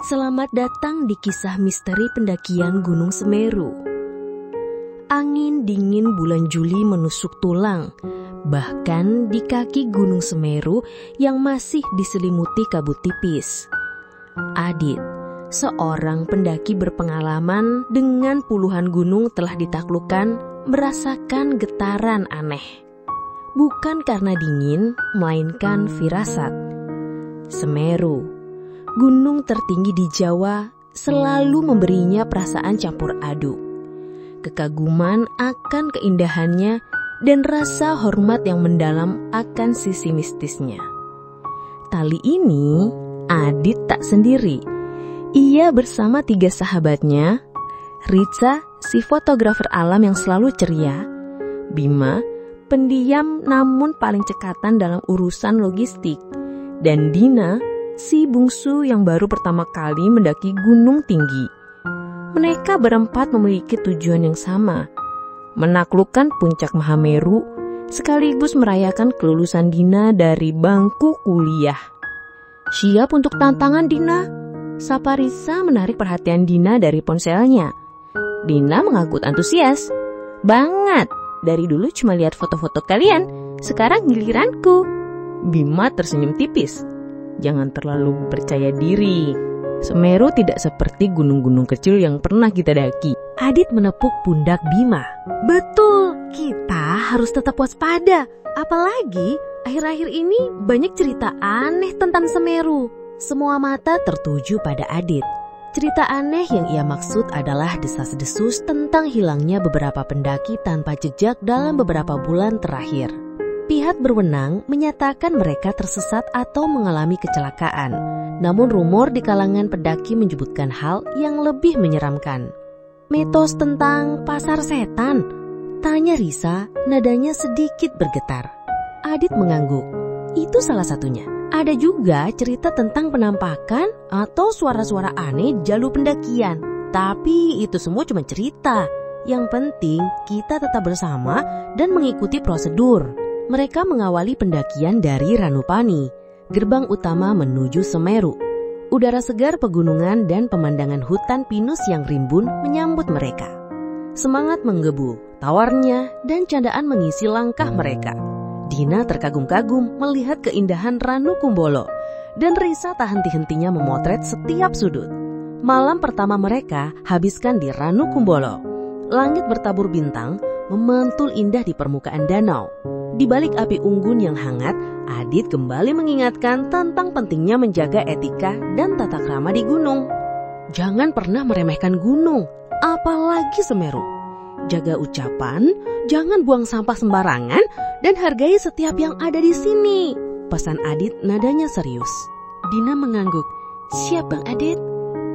Selamat datang di kisah misteri pendakian Gunung Semeru. Angin dingin bulan Juli menusuk tulang, bahkan di kaki Gunung Semeru yang masih diselimuti kabut tipis. Adit, seorang pendaki berpengalaman dengan puluhan gunung telah ditaklukkan, merasakan getaran aneh. Bukan karena dingin, melainkan firasat. Semeru, gunung tertinggi di Jawa, selalu memberinya perasaan campur aduk. Kekaguman akan keindahannya dan rasa hormat yang mendalam akan sisi mistisnya. Kali ini, Adit tak sendiri. Ia bersama 3 sahabatnya, Rica, si fotografer alam yang selalu ceria, Bima, pendiam namun paling cekatan dalam urusan logistik, dan Dina, si bungsu yang baru pertama kali mendaki gunung tinggi. Mereka berempat memiliki tujuan yang sama, menaklukkan puncak Mahameru sekaligus merayakan kelulusan Dina dari bangku kuliah. "Siap untuk tantangan, Dina?" sapa Risa menarik perhatian Dina dari ponselnya. Dina mengaku antusias. "Banget, dari dulu cuma lihat foto-foto kalian, sekarang giliranku." Bima tersenyum tipis. "Jangan terlalu percaya diri. Semeru tidak seperti gunung-gunung kecil yang pernah kita daki." Adit menepuk pundak Bima. "Betul, kita harus tetap waspada. Apalagi akhir-akhir ini banyak cerita aneh tentang Semeru." Semua mata tertuju pada Adit. Cerita aneh yang ia maksud adalah desas-desus tentang hilangnya beberapa pendaki tanpa jejak dalam beberapa bulan terakhir. Pihak berwenang menyatakan mereka tersesat atau mengalami kecelakaan. Namun rumor di kalangan pendaki menyebutkan hal yang lebih menyeramkan. "Mitos tentang pasar setan?" tanya Risa, nadanya sedikit bergetar. Adit mengangguk. "Itu salah satunya. Ada juga cerita tentang penampakan atau suara-suara aneh jalur pendakian. Tapi itu semua cuma cerita. Yang penting kita tetap bersama dan mengikuti prosedur." Mereka mengawali pendakian dari Ranupani, gerbang utama menuju Semeru. Udara segar pegunungan dan pemandangan hutan pinus yang rimbun menyambut mereka. Semangat menggebu, tawarnya dan candaan mengisi langkah mereka. Dina terkagum-kagum melihat keindahan Ranukumbolo, dan Risa tak henti-hentinya memotret setiap sudut. Malam pertama mereka habiskan di Ranukumbolo. Langit bertabur bintang, memantul indah di permukaan danau. Di balik api unggun yang hangat, Adit kembali mengingatkan tentang pentingnya menjaga etika dan tata krama di gunung. Jangan pernah meremehkan gunung, apalagi Semeru. Jaga ucapan, jangan buang sampah sembarangan, dan hargai setiap yang ada di sini, pesan Adit nadanya serius. Dina mengangguk. "Siap, Bang Adit."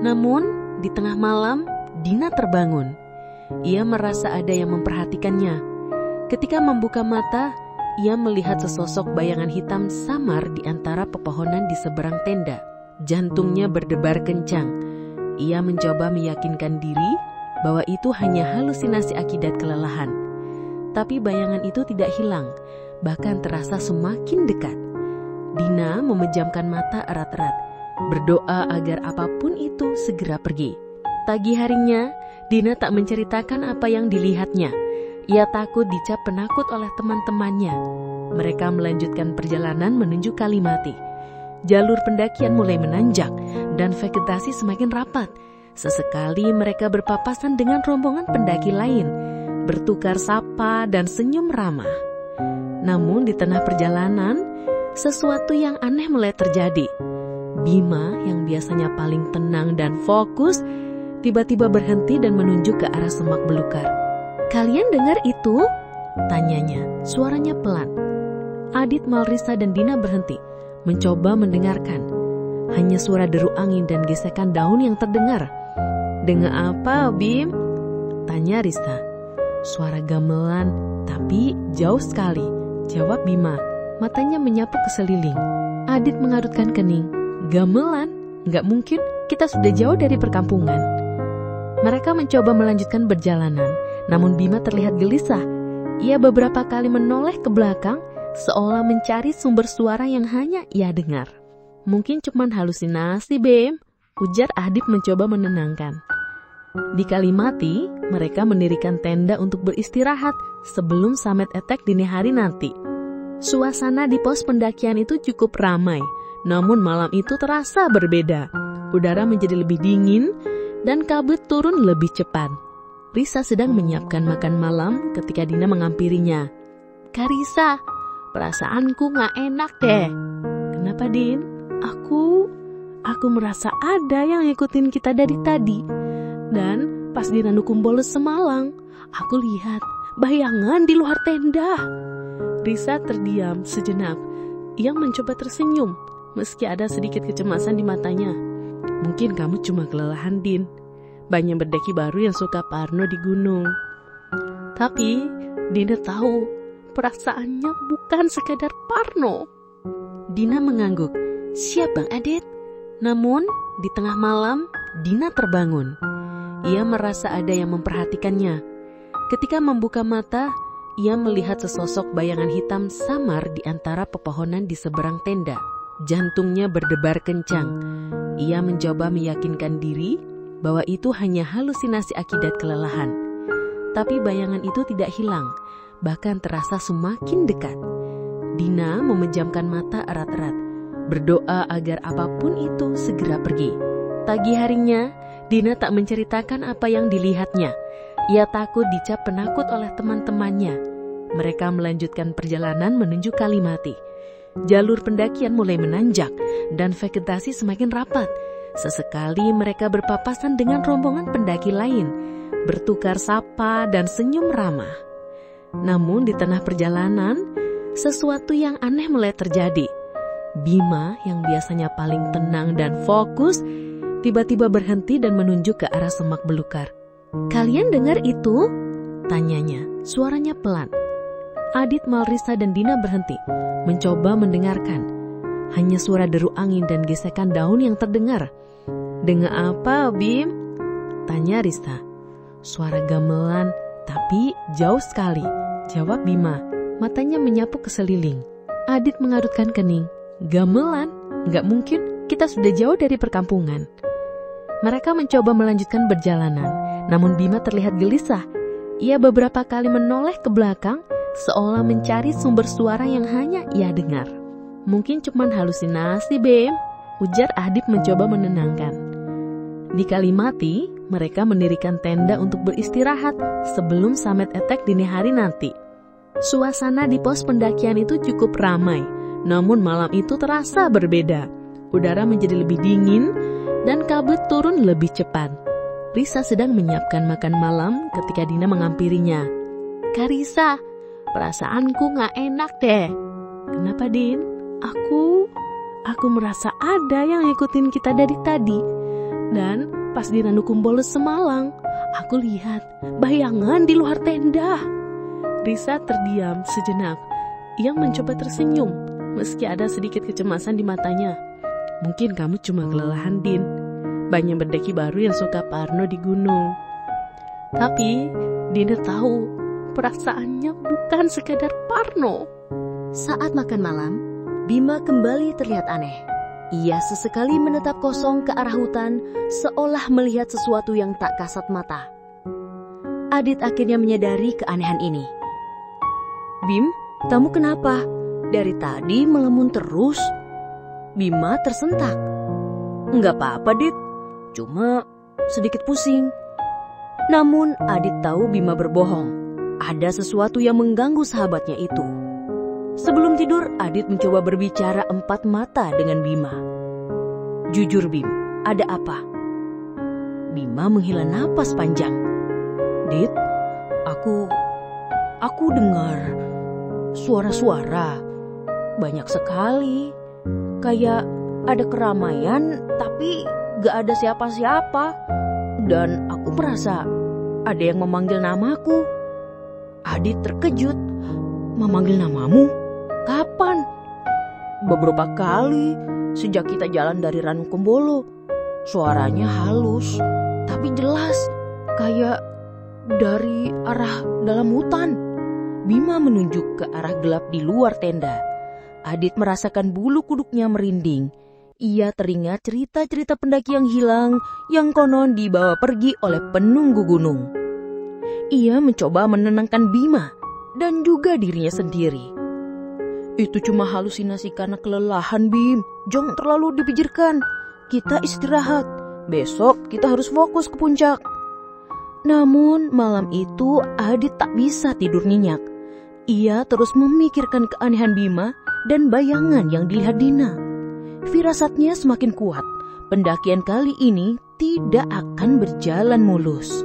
Namun, di tengah malam, Dina terbangun. Ia merasa ada yang memperhatikannya. Ketika membuka mata, ia melihat sesosok bayangan hitam samar di antara pepohonan di seberang tenda. Jantungnya berdebar kencang. Ia mencoba meyakinkan diri bahwa itu hanya halusinasi akibat kelelahan. Tapi bayangan itu tidak hilang, bahkan terasa semakin dekat. Dina memejamkan mata erat-erat, berdoa agar apapun itu segera pergi. Pagi harinya, Dina tak menceritakan apa yang dilihatnya. Ia takut dicap penakut oleh teman-temannya. Mereka melanjutkan perjalanan menuju Kalimati. Jalur pendakian mulai menanjak dan vegetasi semakin rapat. Sesekali mereka berpapasan dengan rombongan pendaki lain, bertukar sapa dan senyum ramah. Namun di tengah perjalanan, sesuatu yang aneh mulai terjadi. Bima yang biasanya paling tenang dan fokus, tiba-tiba berhenti dan menunjuk ke arah semak belukar. "Kalian dengar itu?" tanyanya. Suaranya pelan. Adit, Malrisa, dan Dina berhenti, mencoba mendengarkan. Hanya suara deru angin dan gesekan daun yang terdengar. "Dengar apa, Bim?" tanya Risa. "Suara gamelan, tapi jauh sekali," jawab Bima. Matanya menyapu ke seliling. Adit mengarutkan kening. "Gamelan? Nggak mungkin, kita sudah jauh dari perkampungan." Mereka mencoba melanjutkan perjalanan, namun Bima terlihat gelisah. Ia beberapa kali menoleh ke belakang, seolah mencari sumber suara yang hanya ia dengar. "Mungkin cuma halusinasi, Bim," ujar Adit mencoba menenangkan. Di Kalimati, mereka mendirikan tenda untuk beristirahat sebelum summit attack dini hari nanti. Suasana di pos pendakian itu cukup ramai, namun malam itu terasa berbeda. Udara menjadi lebih dingin dan kabut turun lebih cepat. Risa sedang menyiapkan makan malam ketika Dina mengampirinya. "Kak Risa, perasaanku gak enak deh." "Kenapa, Din?" Aku merasa ada yang ngikutin kita dari tadi. Dan pas di Randu Kumbolo semalam, aku lihat bayangan di luar tenda." Risa terdiam sejenak. Ia mencoba tersenyum, meski ada sedikit kecemasan di matanya. "Mungkin kamu cuma kelelahan, Din. Banyak pendaki baru yang suka parno di gunung." Tapi Dina tahu perasaannya bukan sekadar parno. Dina mengangguk. "Siap Bang Adit." Namun di tengah malam Dina terbangun. Ia merasa ada yang memperhatikannya. Ketika membuka mata, ia melihat sesosok bayangan hitam samar di antara pepohonan di seberang tenda. Jantungnya berdebar kencang. Ia mencoba meyakinkan diri bahwa itu hanya halusinasi akibat kelelahan. Tapi bayangan itu tidak hilang, bahkan terasa semakin dekat. Dina memejamkan mata erat-erat, berdoa agar apapun itu segera pergi. Pagi harinya, Dina tak menceritakan apa yang dilihatnya. Ia takut dicap penakut oleh teman-temannya. Mereka melanjutkan perjalanan menuju Kalimati. Jalur pendakian mulai menanjak dan vegetasi semakin rapat. Sesekali mereka berpapasan dengan rombongan pendaki lain, bertukar sapa dan senyum ramah. Namun di tengah perjalanan, sesuatu yang aneh mulai terjadi. Bima yang biasanya paling tenang dan fokus, tiba-tiba berhenti dan menunjuk ke arah semak belukar. "Kalian dengar itu?" tanyanya. Suaranya pelan. Adit, Malrisa, dan Dina berhenti, mencoba mendengarkan. Hanya suara deru angin dan gesekan daun yang terdengar. "Dengar apa, Bim?" tanya Risa. "Suara gamelan, tapi jauh sekali," jawab Bima. Matanya menyapu ke seliling. Adit mengarutkan kening. "Gamelan? Nggak mungkin, kita sudah jauh dari perkampungan." Mereka mencoba melanjutkan perjalanan, namun Bima terlihat gelisah. Ia beberapa kali menoleh ke belakang, seolah mencari sumber suara yang hanya ia dengar. "Mungkin cuma halusinasi, Bim," ujar Adit mencoba menenangkan. Di Kalimati, mereka mendirikan tenda untuk beristirahat sebelum summit attack dini hari nanti. Suasana di pos pendakian itu cukup ramai, namun malam itu terasa berbeda. Udara menjadi lebih dingin dan kabut turun lebih cepat. Risa sedang menyiapkan makan malam ketika Dina mengampirinya. "Kak Risa, perasaanku gak enak deh." "Kenapa, Din?" Aku merasa ada yang ngikutin kita dari tadi. Dan pas di Randu Kumbolo semalam, aku lihat bayangan di luar tenda." Risa terdiam sejenak. Ia mencoba tersenyum, meski ada sedikit kecemasan di matanya. "Mungkin kamu cuma kelelahan, Din. Banyak pendaki baru yang suka parno di gunung." Tapi Dina tahu perasaannya bukan sekadar parno. Saat makan malam, Bima kembali terlihat aneh. Ia sesekali menatap kosong ke arah hutan, seolah melihat sesuatu yang tak kasat mata. Adit akhirnya menyadari keanehan ini. "Bim, kamu kenapa? Dari tadi melamun terus." Bima tersentak. "Enggak apa-apa, Dit. Cuma sedikit pusing." Namun Adit tahu Bima berbohong. Ada sesuatu yang mengganggu sahabatnya itu. Sebelum tidur, Adit mencoba berbicara empat mata dengan Bima. "Jujur, Bim, ada apa?" Bima menghela napas panjang. "Dit, aku dengar suara-suara. Banyak sekali. Kayak ada keramaian, tapi gak ada siapa-siapa. Dan aku merasa ada yang memanggil namaku." Adit terkejut. "Memanggil namamu? Kapan?" "Beberapa kali sejak kita jalan dari Randu Kumbolo. Suaranya halus, tapi jelas, kayak dari arah dalam hutan." Bima menunjuk ke arah gelap di luar tenda. Adit merasakan bulu kuduknya merinding. ia teringat cerita-cerita pendaki yang hilang yang konon dibawa pergi oleh penunggu gunung. Ia mencoba menenangkan Bima dan juga dirinya sendiri. Itu cuma halusinasi karena kelelahan, Bim. Jangan terlalu dipikirkan. Kita istirahat. Besok kita harus fokus ke puncak. Namun malam itu Adit tak bisa tidur nyenyak. Ia terus memikirkan keanehan Bima dan bayangan yang dilihat Dina. Firasatnya semakin kuat. Pendakian kali ini tidak akan berjalan mulus.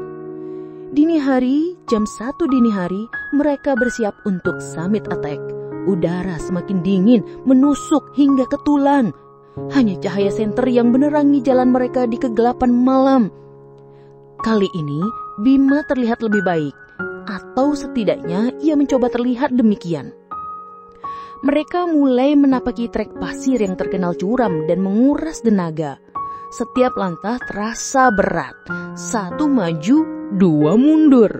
Dini hari, jam 1 dini hari, mereka bersiap untuk summit attack. Udara semakin dingin, menusuk hingga ke tulang. Hanya cahaya senter yang menerangi jalan mereka di kegelapan malam. Kali ini, Bima terlihat lebih baik, atau setidaknya ia mencoba terlihat demikian. Mereka mulai menapaki trek pasir yang terkenal curam dan menguras tenaga. Setiap langkah terasa berat. 1 maju, 2 mundur.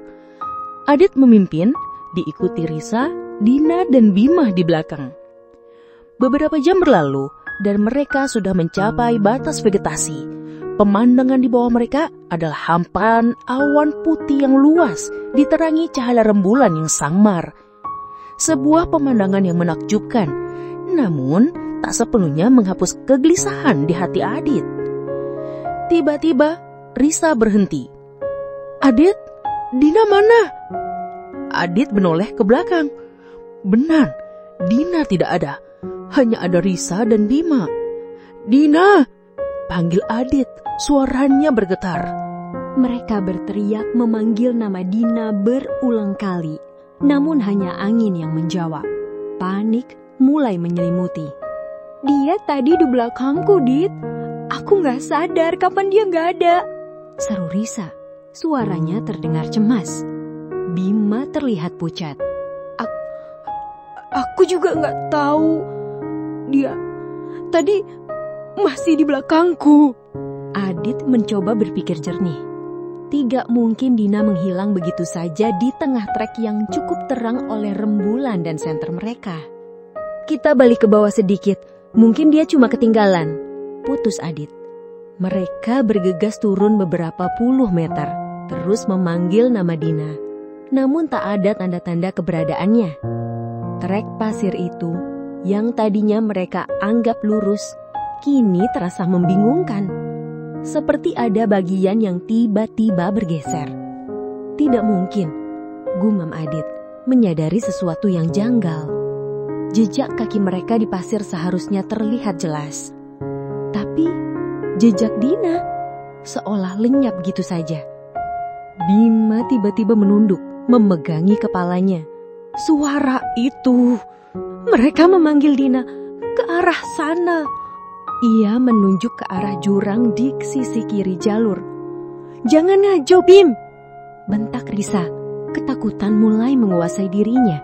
Adit memimpin, diikuti Risa, Dina, dan Bima di belakang. Beberapa jam berlalu dan mereka sudah mencapai batas vegetasi. Pemandangan di bawah mereka adalah hamparan awan putih yang luas diterangi cahaya rembulan yang samar. Sebuah pemandangan yang menakjubkan, namun tak sepenuhnya menghapus kegelisahan di hati Adit. Tiba-tiba Risa berhenti. Adit, Dina mana? Adit menoleh ke belakang. Benar, Dina tidak ada. Hanya ada Risa dan Bima. Dina, panggil Adit. Suaranya bergetar. Mereka berteriak memanggil nama Dina berulang kali. Namun hanya angin yang menjawab. Panik mulai menyelimuti. Dia tadi di belakangku, Dit. Aku gak sadar kapan dia gak ada. Seru Risa. Suaranya terdengar cemas. Bima terlihat pucat. Aku juga gak tahu. Dia tadi masih di belakangku. Adit mencoba berpikir jernih. Tidak mungkin Dina menghilang begitu saja di tengah trek yang cukup terang oleh rembulan dan senter mereka. Kita balik ke bawah sedikit. Mungkin dia cuma ketinggalan. Putus Adit. Mereka bergegas turun beberapa puluh meter. Terus memanggil nama Dina. Namun tak ada tanda-tanda keberadaannya. Trek pasir itu yang tadinya mereka anggap lurus, kini terasa membingungkan. Seperti ada bagian yang tiba-tiba bergeser. Tidak mungkin, gumam Adit, menyadari sesuatu yang janggal. Jejak kaki mereka di pasir seharusnya terlihat jelas. Tapi jejak Dina seolah lenyap gitu saja. Bima tiba-tiba menunduk, memegangi kepalanya. Suara itu, mereka memanggil Dina ke arah sana. Ia menunjuk ke arah jurang di sisi kiri jalur. Jangan ngajo, Bim! Bentak Risa. Ketakutan mulai menguasai dirinya.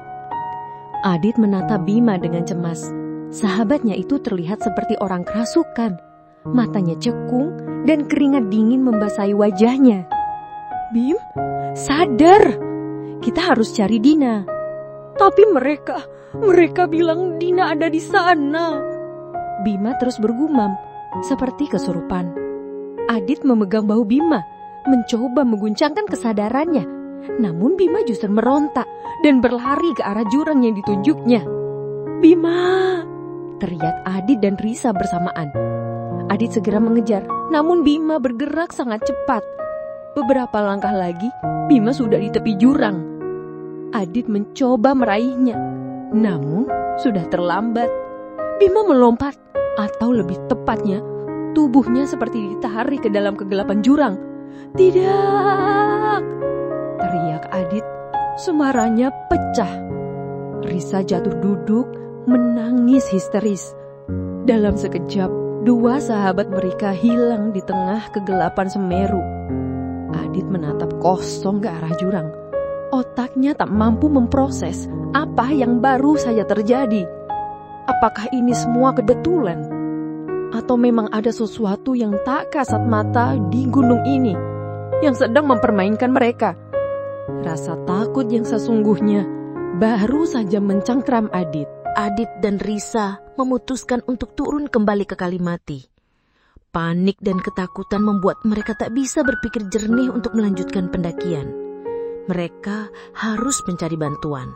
Adit menatap Bima dengan cemas. Sahabatnya itu terlihat seperti orang kerasukan. Matanya cekung dan keringat dingin membasahi wajahnya. Bim, sadar! Kita harus cari Dina. Tapi mereka bilang Dina ada di sana. Bima terus bergumam, seperti kesurupan. Adit memegang bahu Bima, mencoba mengguncangkan kesadarannya. Namun Bima justru merontak dan berlari ke arah jurang yang ditunjuknya. Bima! Teriak Adit dan Risa bersamaan. Adit segera mengejar, namun Bima bergerak sangat cepat. Beberapa langkah lagi, Bima sudah di tepi jurang. Adit mencoba meraihnya, namun sudah terlambat. Bima melompat, atau lebih tepatnya, tubuhnya seperti ditarik ke dalam kegelapan jurang. Tidak! Teriak Adit, suaranya pecah. Risa jatuh duduk, menangis histeris. Dalam sekejap, 2 sahabat mereka hilang di tengah kegelapan Semeru. Adit menatap kosong ke arah jurang. Otaknya tak mampu memproses apa yang baru saja terjadi. Apakah ini semua kebetulan? Atau memang ada sesuatu yang tak kasat mata di gunung ini yang sedang mempermainkan mereka? Rasa takut yang sesungguhnya baru saja mencengkram Adit. Adit dan Risa memutuskan untuk turun kembali ke Kalimati. Panik dan ketakutan membuat mereka tak bisa berpikir jernih untuk melanjutkan pendakian. Mereka harus mencari bantuan.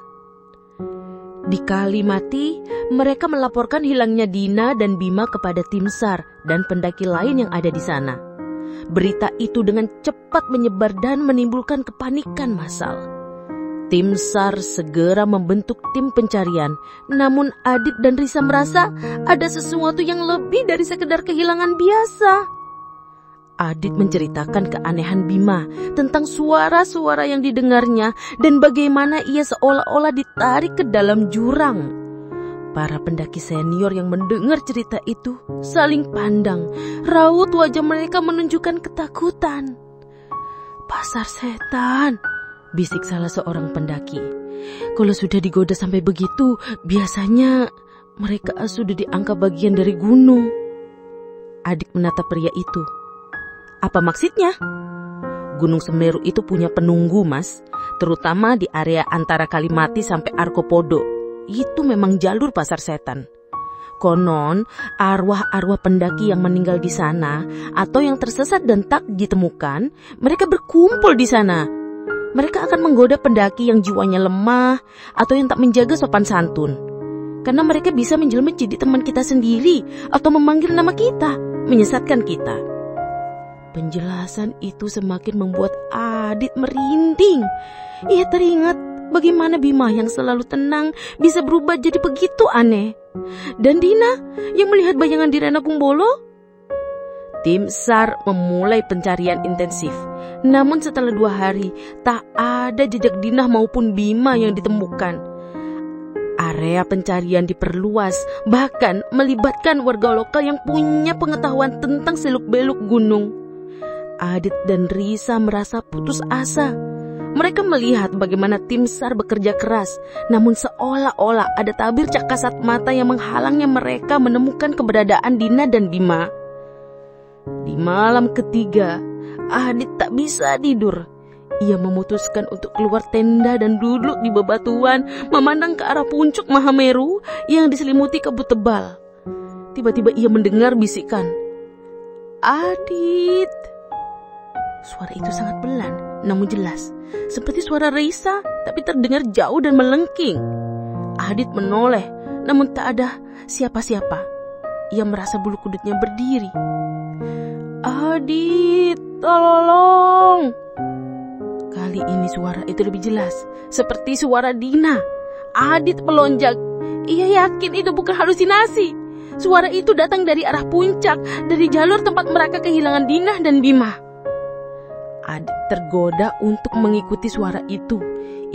Di Kalimati, mereka melaporkan hilangnya Dina dan Bima kepada tim SAR dan pendaki lain yang ada di sana. Berita itu dengan cepat menyebar dan menimbulkan kepanikan massal. Tim SAR segera membentuk tim pencarian, namun Adit dan Risa merasa ada sesuatu yang lebih dari sekedar kehilangan biasa. Adit menceritakan keanehan Bima tentang suara-suara yang didengarnya dan bagaimana ia seolah-olah ditarik ke dalam jurang. Para pendaki senior yang mendengar cerita itu saling pandang, raut wajah mereka menunjukkan ketakutan. "Pasar setan," bisik salah seorang pendaki. "Kalau sudah digoda sampai begitu, biasanya mereka sudah diangkat bagian dari gunung." Adit menatap pria itu. "Apa maksudnya?" "Gunung Semeru itu punya penunggu, Mas, terutama di area antara Kalimati sampai Arkopodo. Itu memang jalur pasar setan. Konon, arwah-arwah pendaki yang meninggal di sana atau yang tersesat dan tak ditemukan, mereka berkumpul di sana. Mereka akan menggoda pendaki yang jiwanya lemah atau yang tak menjaga sopan santun. Karena mereka bisa menjelma jadi teman kita sendiri atau memanggil nama kita, menyesatkan kita." Penjelasan itu semakin membuat Adit merinding. Ia teringat bagaimana Bima yang selalu tenang bisa berubah jadi begitu aneh. Dan Dina yang melihat bayangan di Rena Kumbolo. Tim SAR memulai pencarian intensif. Namun setelah 2 hari, tak ada jejak Dina maupun Bima yang ditemukan. Area pencarian diperluas, bahkan melibatkan warga lokal yang punya pengetahuan tentang seluk-beluk gunung. Adit dan Risa merasa putus asa. Mereka melihat bagaimana tim SAR bekerja keras, namun seolah-olah ada tabir cak kasat mata yang menghalangnya mereka menemukan keberadaan Dina dan Bima. Di malam ketiga, Adit tak bisa tidur. Ia memutuskan untuk keluar tenda dan duduk di bebatuan, memandang ke arah puncak Mahameru yang diselimuti kabut tebal. Tiba-tiba ia mendengar bisikan, "Adit." Suara itu sangat pelan, namun jelas, seperti suara Risa, tapi terdengar jauh dan melengking. Adit menoleh, namun tak ada siapa-siapa. Ia merasa bulu kuduknya berdiri. "Adit, tolong!" Kali ini suara itu lebih jelas, seperti suara Dina. Adit melonjak. Ia yakin itu bukan halusinasi. Suara itu datang dari arah puncak, dari jalur tempat mereka kehilangan Dina dan Bima. Adit tergoda untuk mengikuti suara itu.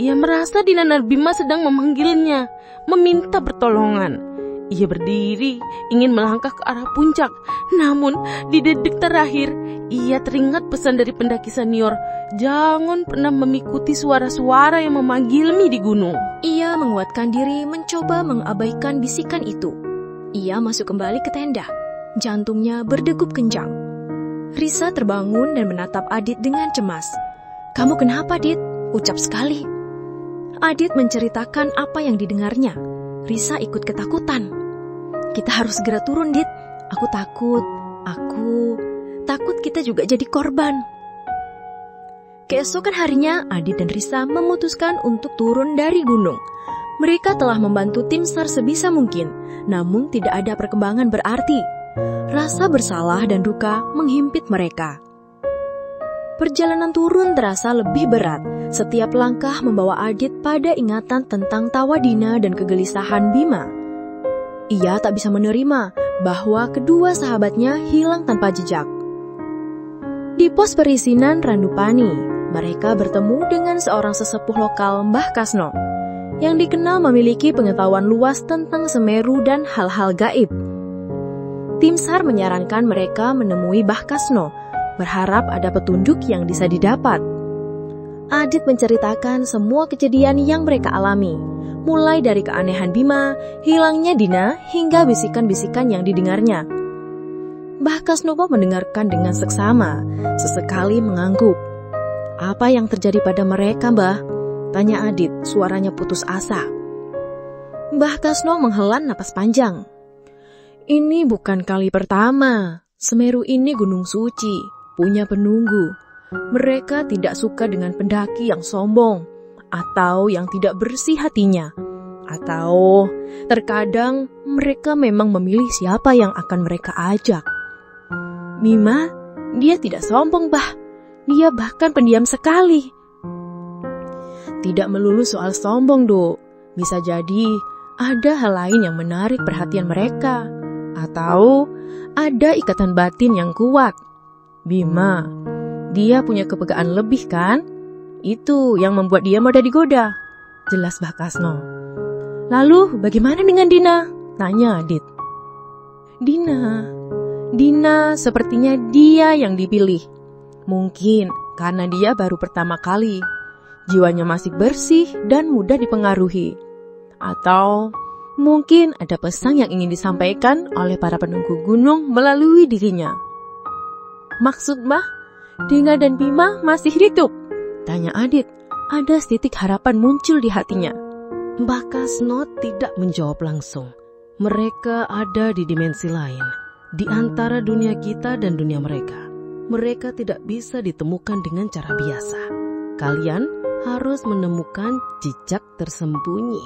Ia merasa Dina dan Bima sedang memanggilnya, meminta pertolongan. Ia berdiri, ingin melangkah ke arah puncak. Namun, di detik terakhir, ia teringat pesan dari pendaki senior, jangan pernah mengikuti suara-suara yang memanggilmu di gunung. Ia menguatkan diri mencoba mengabaikan bisikan itu. Ia masuk kembali ke tenda. Jantungnya berdegup kencang. Risa terbangun dan menatap Adit dengan cemas. "Kamu kenapa, Dit? Ucap sekali." Adit menceritakan apa yang didengarnya. Risa ikut ketakutan. "Kita harus segera turun, Dit. Aku takut kita juga jadi korban." Keesokan harinya, Adit dan Risa memutuskan untuk turun dari gunung. Mereka telah membantu tim SAR sebisa mungkin, namun tidak ada perkembangan berarti. Rasa bersalah dan duka menghimpit mereka. Perjalanan turun terasa lebih berat. Setiap langkah membawa Adit pada ingatan tentang tawa Dina dan kegelisahan Bima. Ia tak bisa menerima bahwa kedua sahabatnya hilang tanpa jejak. Di pos perisinan Randupani, mereka bertemu dengan seorang sesepuh lokal, Mbah Kasno, yang dikenal memiliki pengetahuan luas tentang Semeru dan hal-hal gaib. Tim SAR menyarankan mereka menemui Mbah Kasno, berharap ada petunjuk yang bisa didapat. Adit menceritakan semua kejadian yang mereka alami, mulai dari keanehan Bima, hilangnya Dina, hingga bisikan-bisikan yang didengarnya. Mbah Kasno mendengarkan dengan seksama, sesekali mengangguk. "Apa yang terjadi pada mereka, Mbah?" tanya Adit, suaranya putus asa. Mbah Kasno menghela napas panjang. Ini bukan kali pertama. Semeru ini gunung suci, punya penunggu. Mereka tidak suka dengan pendaki yang sombong, atau yang tidak bersih hatinya. Atau terkadang mereka memang memilih siapa yang akan mereka ajak. Bima, dia tidak sombong, Bah. Dia bahkan pendiam sekali. Tidak melulu soal sombong, Dok. Bisa jadi ada hal lain yang menarik perhatian mereka. Atau ada ikatan batin yang kuat. Bima, dia punya kepekaan lebih kan? Itu yang membuat dia mudah digoda. Jelas Bah Kasno. Lalu bagaimana dengan Dina? Tanya Adit. Dina sepertinya dia yang dipilih. Mungkin karena dia baru pertama kali. Jiwanya masih bersih dan mudah dipengaruhi. Atau mungkin ada pesan yang ingin disampaikan oleh para penunggu gunung melalui dirinya. Maksud Mbah, Dina dan Bima masih hidup? Tanya Adit. Ada setitik harapan muncul di hatinya. Mbah Kasno tidak menjawab langsung. Mereka ada di dimensi lain, di antara dunia kita dan dunia mereka. Mereka tidak bisa ditemukan dengan cara biasa. Kalian harus menemukan jejak tersembunyi.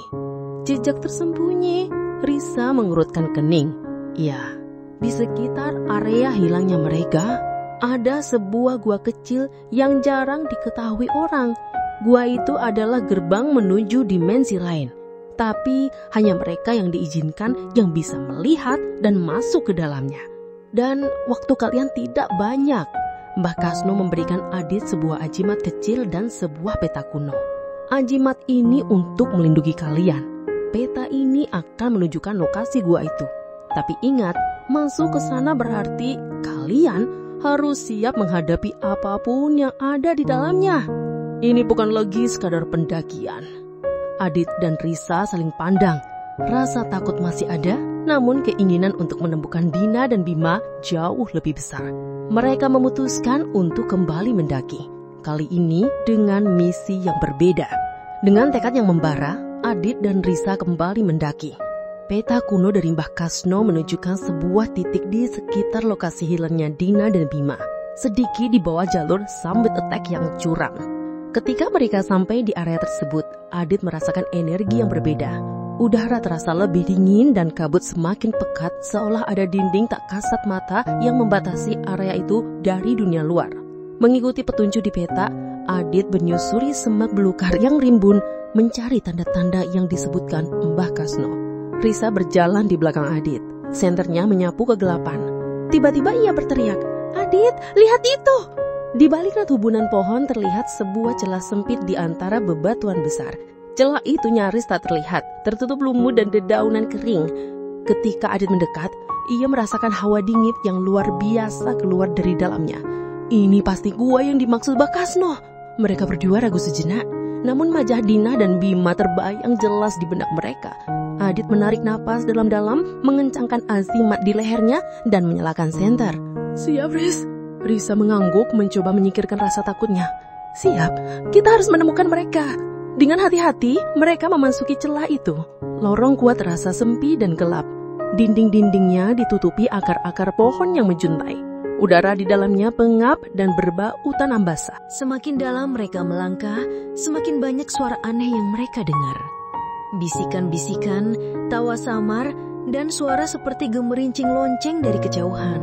Jejak tersembunyi, Risa mengerutkan kening. Ya, di sekitar area hilangnya mereka, ada sebuah gua kecil yang jarang diketahui orang. Gua itu adalah gerbang menuju dimensi lain. Tapi hanya mereka yang diizinkan yang bisa melihat dan masuk ke dalamnya. Dan waktu kalian tidak banyak. Mbah Kasno memberikan Adit sebuah ajimat kecil dan sebuah peta kuno. Ajimat ini untuk melindungi kalian. Peta ini akan menunjukkan lokasi gua itu. Tapi ingat, masuk ke sana berarti kalian harus siap menghadapi apapun yang ada di dalamnya. Ini bukan lagi sekadar pendakian. Adit dan Risa saling pandang. Rasa takut masih ada, namun keinginan untuk menemukan Dina dan Bima jauh lebih besar. Mereka memutuskan untuk kembali mendaki. Kali ini dengan misi yang berbeda. Dengan tekad yang membara, Adit dan Risa kembali mendaki. Peta kuno dari Mbah Kasno menunjukkan sebuah titik di sekitar lokasi hilangnya Dina dan Bima, sedikit di bawah jalur summit attack yang curam. Ketika mereka sampai di area tersebut, Adit merasakan energi yang berbeda. Udara terasa lebih dingin dan kabut semakin pekat, seolah ada dinding tak kasat mata yang membatasi area itu dari dunia luar. Mengikuti petunjuk di peta, Adit menyusuri semak belukar yang rimbun, mencari tanda-tanda yang disebutkan Mbah Kasno. Risa berjalan di belakang Adit. Senternya menyapu kegelapan. Tiba-tiba ia berteriak, "Adit, lihat itu!" Di balik ratubunan pohon terlihat sebuah celah sempit di antara bebatuan besar. Celah itu nyaris tak terlihat, tertutup lumut dan dedaunan kering. Ketika Adit mendekat, ia merasakan hawa dingin yang luar biasa keluar dari dalamnya. Ini pasti gua yang dimaksud Mbah Kasno. Mereka berdua ragu sejenak, namun wajah Dina dan Bima terbayang jelas di benak mereka. Adit menarik napas dalam-dalam, mengencangkan azimat di lehernya dan menyalakan senter. "Siap, Riz." Risa mengangguk mencoba menyingkirkan rasa takutnya. "Siap, kita harus menemukan mereka." Dengan hati-hati, mereka memasuki celah itu. Lorong kuat terasa sempit dan gelap. Dinding-dindingnya ditutupi akar-akar pohon yang menjuntai. Udara di dalamnya pengap dan berbau tanah basah. Semakin dalam mereka melangkah, semakin banyak suara aneh yang mereka dengar. Bisikan-bisikan, tawa samar, dan suara seperti gemerincing lonceng dari kejauhan.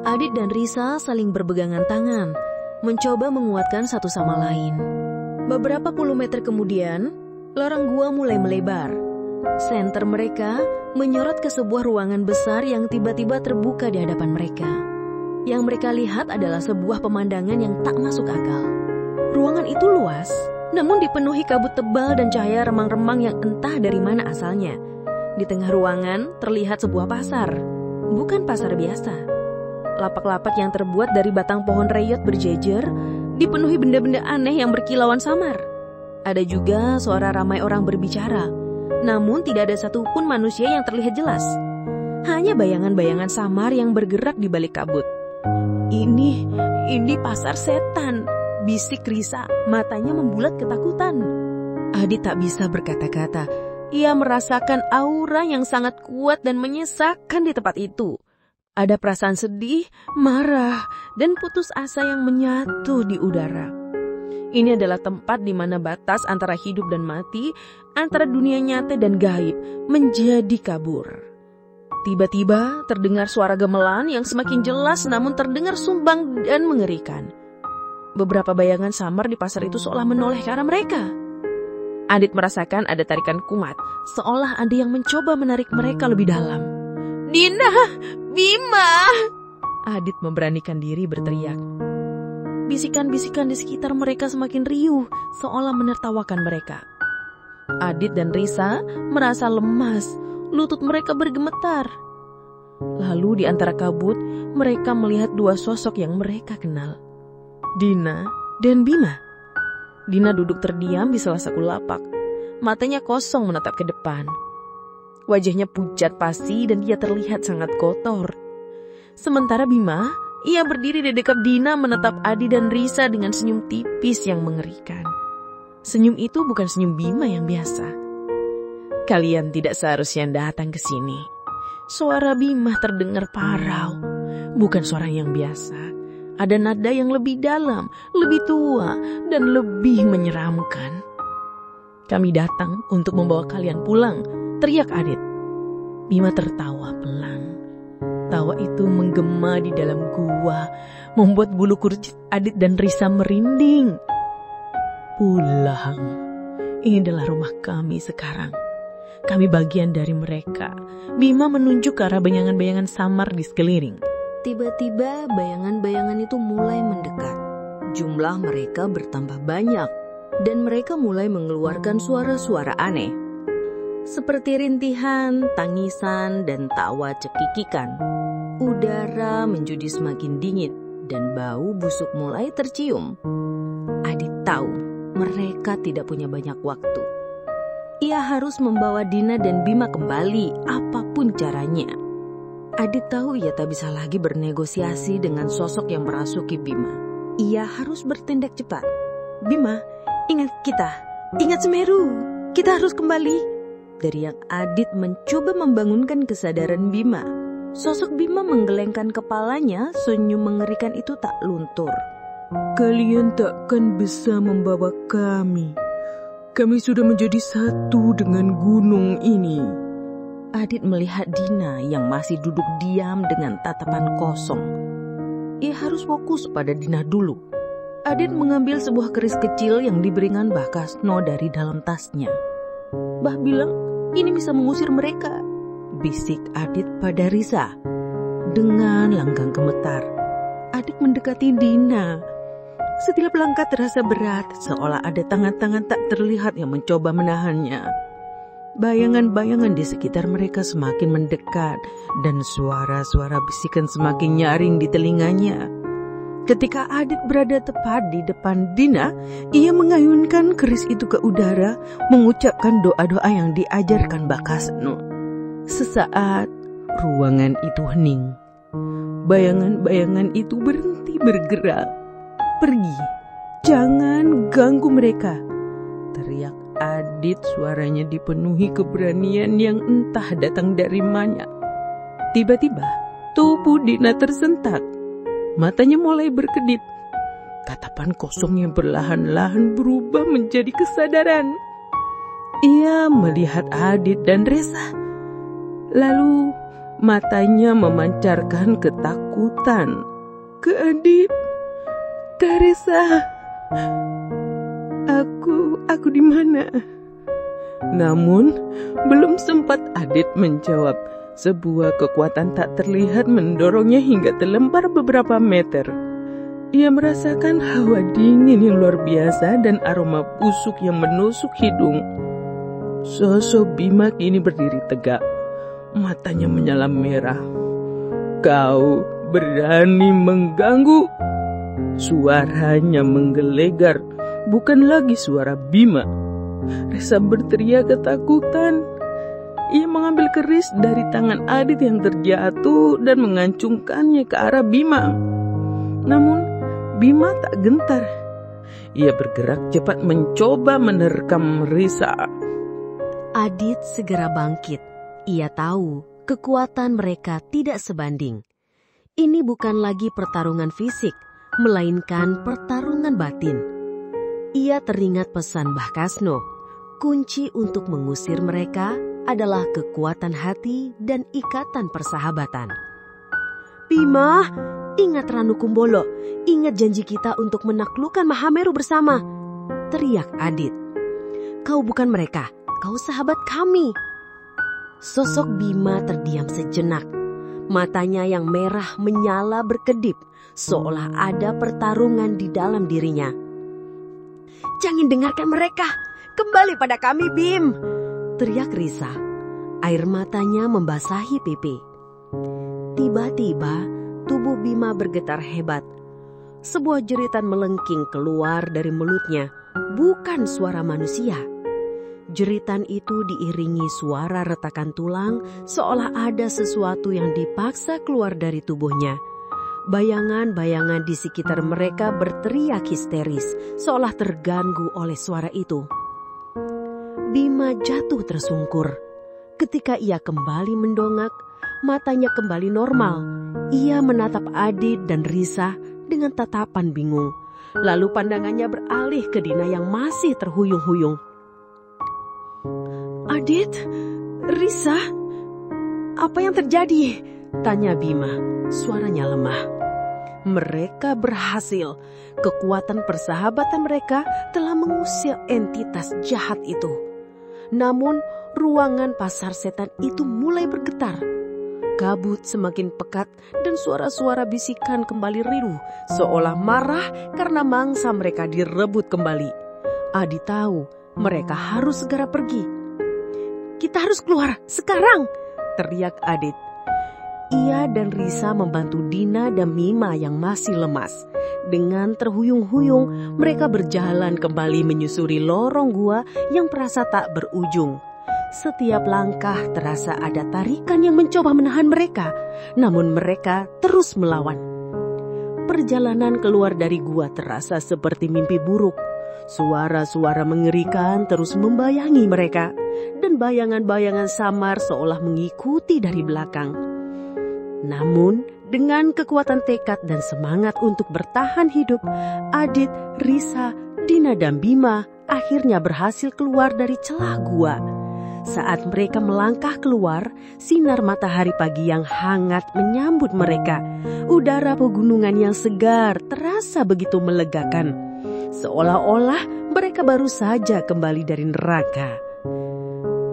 Adit dan Risa saling berpegangan tangan, mencoba menguatkan satu sama lain. Beberapa puluh meter kemudian, lorong gua mulai melebar. Senter mereka menyorot ke sebuah ruangan besar yang tiba-tiba terbuka di hadapan mereka. Yang mereka lihat adalah sebuah pemandangan yang tak masuk akal. Ruangan itu luas, namun dipenuhi kabut tebal dan cahaya remang-remang yang entah dari mana asalnya. Di tengah ruangan terlihat sebuah pasar. Bukan pasar biasa. Lapak-lapak yang terbuat dari batang pohon reyot berjejer, dipenuhi benda-benda aneh yang berkilauan samar. Ada juga suara ramai orang berbicara, namun tidak ada satupun manusia yang terlihat jelas. Hanya bayangan-bayangan samar yang bergerak di balik kabut. Ini pasar setan, bisik Risa, matanya membulat ketakutan. Adit tak bisa berkata-kata. Ia merasakan aura yang sangat kuat dan menyesakkan di tempat itu. Ada perasaan sedih, marah, dan putus asa yang menyatu di udara. Ini adalah tempat di mana batas antara hidup dan mati, antara dunia nyata dan gaib, menjadi kabur. Tiba-tiba terdengar suara gamelan yang semakin jelas namun terdengar sumbang dan mengerikan. Beberapa bayangan samar di pasar itu seolah menoleh ke arah mereka. Adit merasakan ada tarikan kuat, seolah ada yang mencoba menarik mereka lebih dalam. "Dina, Bima!" Adit memberanikan diri berteriak. Bisikan-bisikan di sekitar mereka semakin riuh, seolah menertawakan mereka. Adit dan Risa merasa lemas, lutut mereka bergemetar. Lalu di antara kabut, mereka melihat dua sosok yang mereka kenal. Dina dan Bima. Dina duduk terdiam di salah satu lapak. Matanya kosong menatap ke depan. Wajahnya pucat pasi dan dia terlihat sangat kotor. Sementara Bima, ia berdiri di dekat Dina menatap Adi dan Risa dengan senyum tipis yang mengerikan. Senyum itu bukan senyum Bima yang biasa. "Kalian tidak seharusnya datang ke sini." Suara Bima terdengar parau, bukan suara yang biasa. Ada nada yang lebih dalam, lebih tua, dan lebih menyeramkan. "Kami datang untuk membawa kalian pulang," teriak Adit. Bima tertawa pelan. Tawa itu menggema di dalam gua, membuat bulu kuduk Adit dan Risa merinding. "Pulang. Ini adalah rumah kami sekarang. Kami bagian dari mereka." Bima menunjuk ke arah bayangan-bayangan samar di sekeliling. Tiba-tiba bayangan-bayangan itu mulai mendekat. Jumlah mereka bertambah banyak dan mereka mulai mengeluarkan suara-suara aneh. Seperti rintihan, tangisan, dan tawa cekikikan. Udara menjadi semakin dingin dan bau busuk mulai tercium. Adit tahu mereka tidak punya banyak waktu. Ia harus membawa Dina dan Bima kembali apapun caranya. Adit tahu ia tak bisa lagi bernegosiasi dengan sosok yang merasuki Bima. Ia harus bertindak cepat. "Bima, ingat kita, ingat Semeru, kita harus kembali." Teriak Adit mencoba membangunkan kesadaran Bima. Sosok Bima menggelengkan kepalanya, senyum mengerikan itu tak luntur. "Kalian takkan bisa membawa kami. Kami sudah menjadi satu dengan gunung ini." Adit melihat Dina yang masih duduk diam dengan tatapan kosong. Ia harus fokus pada Dina dulu. Adit mengambil sebuah keris kecil yang diberikan Mbah Kasno dari dalam tasnya. "Mbah bilang ini bisa mengusir mereka," bisik Adit pada Risa. Dengan langkah gemetar, Adit mendekati Dina. Setiap langkah terasa berat, seolah ada tangan-tangan tak terlihat yang mencoba menahannya. Bayangan-bayangan di sekitar mereka semakin mendekat dan suara-suara bisikan semakin nyaring di telinganya. Ketika Adit berada tepat di depan Dina, ia mengayunkan keris itu ke udara, mengucapkan doa-doa yang diajarkan Mbah Kasno. Sesaat, ruangan itu hening. Bayangan-bayangan itu berhenti bergerak. "Pergi, jangan ganggu mereka," teriak Adit, suaranya dipenuhi keberanian yang entah datang dari mana. Tiba-tiba, tubuh Dina tersentak. Matanya mulai berkedip. Tatapan kosongnya perlahan-lahan berubah menjadi kesadaran. Ia melihat Adit dan Risa. Lalu matanya memancarkan ketakutan. "Ke Adit, ke Risa. Aku di mana?" Namun, belum sempat Adit menjawab, sebuah kekuatan tak terlihat mendorongnya hingga terlempar beberapa meter. Ia merasakan hawa dingin yang luar biasa dan aroma busuk yang menusuk hidung. Sosok Bima kini berdiri tegak, matanya menyala merah. "Kau berani mengganggu?" Suaranya menggelegar. Bukan lagi suara Bima. Risa berteriak ketakutan. Ia mengambil keris dari tangan Adit yang terjatuh dan mengancungkannya ke arah Bima. Namun Bima tak gentar. Ia bergerak cepat mencoba menerkam Risa. Adit segera bangkit. Ia tahu kekuatan mereka tidak sebanding. Ini bukan lagi pertarungan fisik, melainkan pertarungan batin. Ia teringat pesan Mbah Kasno. Kunci untuk mengusir mereka adalah kekuatan hati dan ikatan persahabatan. Bima, ingat Ranu Kumbolo, ingat janji kita untuk menaklukkan Mahameru bersama, teriak Adit. Kau bukan mereka, kau sahabat kami. Sosok Bima terdiam sejenak. Matanya yang merah menyala berkedip, seolah ada pertarungan di dalam dirinya. Jangan dengarkan mereka, kembali pada kami, Bim, teriak Risa. Air matanya membasahi pipi. Tiba-tiba tubuh Bima bergetar hebat. Sebuah jeritan melengking keluar dari mulutnya, bukan suara manusia. Jeritan itu diiringi suara retakan tulang, seolah ada sesuatu yang dipaksa keluar dari tubuhnya. Bayangan-bayangan di sekitar mereka berteriak histeris, seolah terganggu oleh suara itu. Bima jatuh tersungkur. Ketika ia kembali mendongak, matanya kembali normal. Ia menatap Adit dan Risa dengan tatapan bingung. Lalu pandangannya beralih ke Dina yang masih terhuyung-huyung. Adit, Risa, apa yang terjadi? Tanya Bima, suaranya lemah. Mereka berhasil. Kekuatan persahabatan mereka telah mengusir entitas jahat itu. Namun, ruangan pasar setan itu mulai bergetar. Kabut semakin pekat dan suara-suara bisikan kembali riuh, seolah marah karena mangsa mereka direbut kembali. Adi tahu mereka harus segera pergi. Kita harus keluar sekarang, teriak Adit. Ia dan Risa membantu Dina dan Mima yang masih lemas. Dengan terhuyung-huyung, mereka berjalan kembali menyusuri lorong gua yang terasa tak berujung. Setiap langkah terasa ada tarikan yang mencoba menahan mereka, namun mereka terus melawan. Perjalanan keluar dari gua terasa seperti mimpi buruk. Suara-suara mengerikan terus membayangi mereka, dan bayangan-bayangan samar seolah mengikuti dari belakang. Namun, dengan kekuatan tekad dan semangat untuk bertahan hidup, Adit, Risa, Dina, dan Bima akhirnya berhasil keluar dari celah gua. Saat mereka melangkah keluar, sinar matahari pagi yang hangat menyambut mereka. Udara pegunungan yang segar terasa begitu melegakan. Seolah-olah mereka baru saja kembali dari neraka.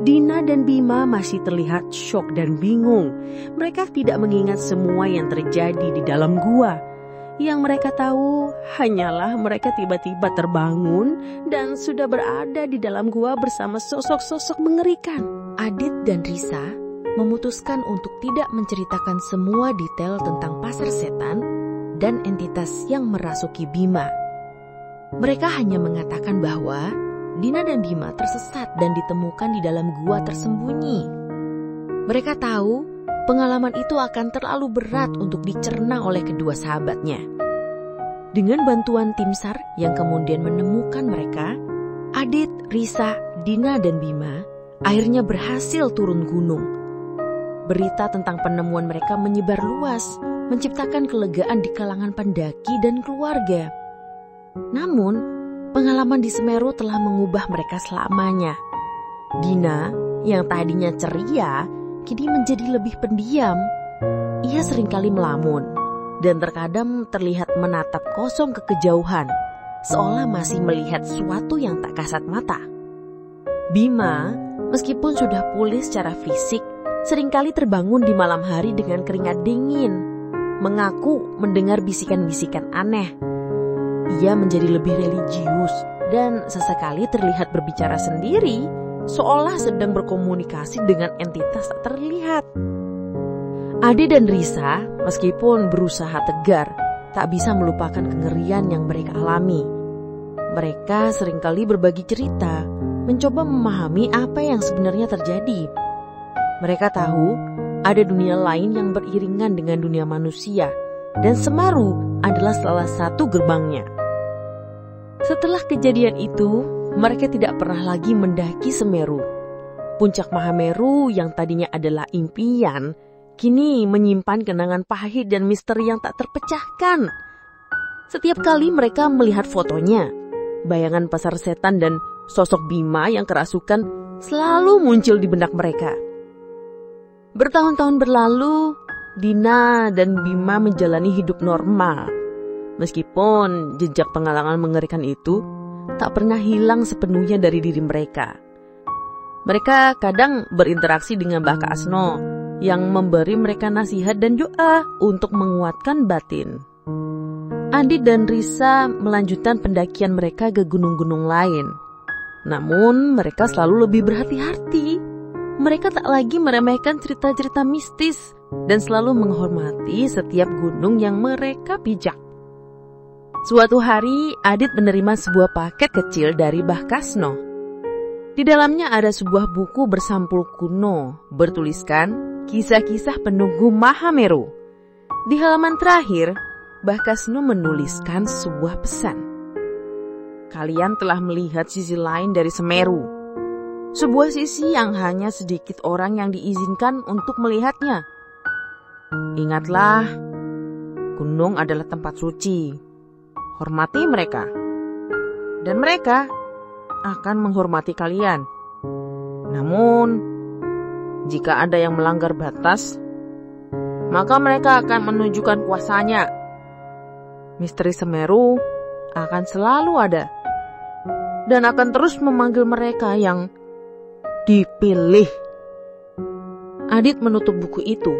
Dina dan Bima masih terlihat syok dan bingung. Mereka tidak mengingat semua yang terjadi di dalam gua. Yang mereka tahu hanyalah mereka tiba-tiba terbangun dan sudah berada di dalam gua bersama sosok-sosok mengerikan. Adit dan Risa memutuskan untuk tidak menceritakan semua detail tentang pasar setan dan entitas yang merasuki Bima. Mereka hanya mengatakan bahwa Dina dan Bima tersesat dan ditemukan di dalam gua tersembunyi. Mereka tahu pengalaman itu akan terlalu berat untuk dicerna oleh kedua sahabatnya. Dengan bantuan tim SAR yang kemudian menemukan mereka, Adit, Risa, Dina, dan Bima akhirnya berhasil turun gunung. Berita tentang penemuan mereka menyebar luas, menciptakan kelegaan di kalangan pendaki dan keluarga. Namun, pengalaman di Semeru telah mengubah mereka selamanya. Dina, yang tadinya ceria, kini menjadi lebih pendiam. Ia seringkali melamun, dan terkadang terlihat menatap kosong ke kejauhan, seolah masih melihat sesuatu yang tak kasat mata. Bima, meskipun sudah pulih secara fisik, seringkali terbangun di malam hari dengan keringat dingin, mengaku mendengar bisikan-bisikan aneh. Ia menjadi lebih religius dan sesekali terlihat berbicara sendiri, seolah sedang berkomunikasi dengan entitas tak terlihat. Ade dan Risa, meskipun berusaha tegar, tak bisa melupakan kengerian yang mereka alami. Mereka seringkali berbagi cerita, mencoba memahami apa yang sebenarnya terjadi. Mereka tahu ada dunia lain yang beriringan dengan dunia manusia, dan Semeru adalah salah satu gerbangnya. Setelah kejadian itu, mereka tidak pernah lagi mendaki Semeru. Puncak Mahameru yang tadinya adalah impian, kini menyimpan kenangan pahit dan misteri yang tak terpecahkan. Setiap kali mereka melihat fotonya, bayangan pasar setan dan sosok Bima yang kerasukan selalu muncul di benak mereka. Bertahun-tahun berlalu, Dina dan Bima menjalani hidup normal. Meskipun jejak pengalaman mengerikan itu tak pernah hilang sepenuhnya dari diri mereka. Mereka kadang berinteraksi dengan Mbah Kasno yang memberi mereka nasihat dan doa untuk menguatkan batin. Adit dan Risa melanjutkan pendakian mereka ke gunung-gunung lain. Namun mereka selalu lebih berhati-hati. Mereka tak lagi meremehkan cerita-cerita mistis dan selalu menghormati setiap gunung yang mereka pijak. Suatu hari Adit menerima sebuah paket kecil dari Mbah Kasno. Di dalamnya ada sebuah buku bersampul kuno bertuliskan kisah-kisah penunggu Mahameru. Di halaman terakhir, Mbah Kasno menuliskan sebuah pesan. Kalian telah melihat sisi lain dari Semeru. Sebuah sisi yang hanya sedikit orang yang diizinkan untuk melihatnya. Ingatlah, gunung adalah tempat suci. Hormati mereka. Dan mereka akan menghormati kalian. Namun, jika ada yang melanggar batas, maka mereka akan menunjukkan kuasanya. Misteri Semeru akan selalu ada dan akan terus memanggil mereka yang dipilih. Adit menutup buku itu,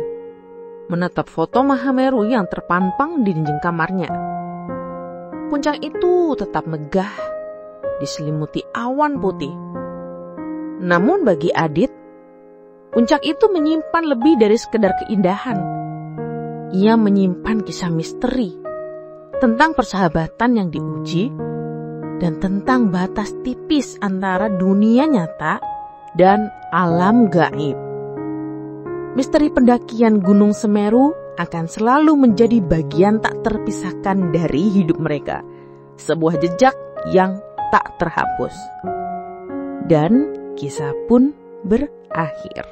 menatap foto Mahameru yang terpampang di dinding kamarnya. Puncak itu tetap megah, diselimuti awan putih. Namun bagi Adit, puncak itu menyimpan lebih dari sekedar keindahan. Ia menyimpan kisah misteri tentang persahabatan yang diuji dan tentang batas tipis antara dunia nyata dan alam gaib. Misteri pendakian Gunung Semeru akan selalu menjadi bagian tak terpisahkan dari hidup mereka. Sebuah jejak yang tak terhapus. Dan kisah pun berakhir.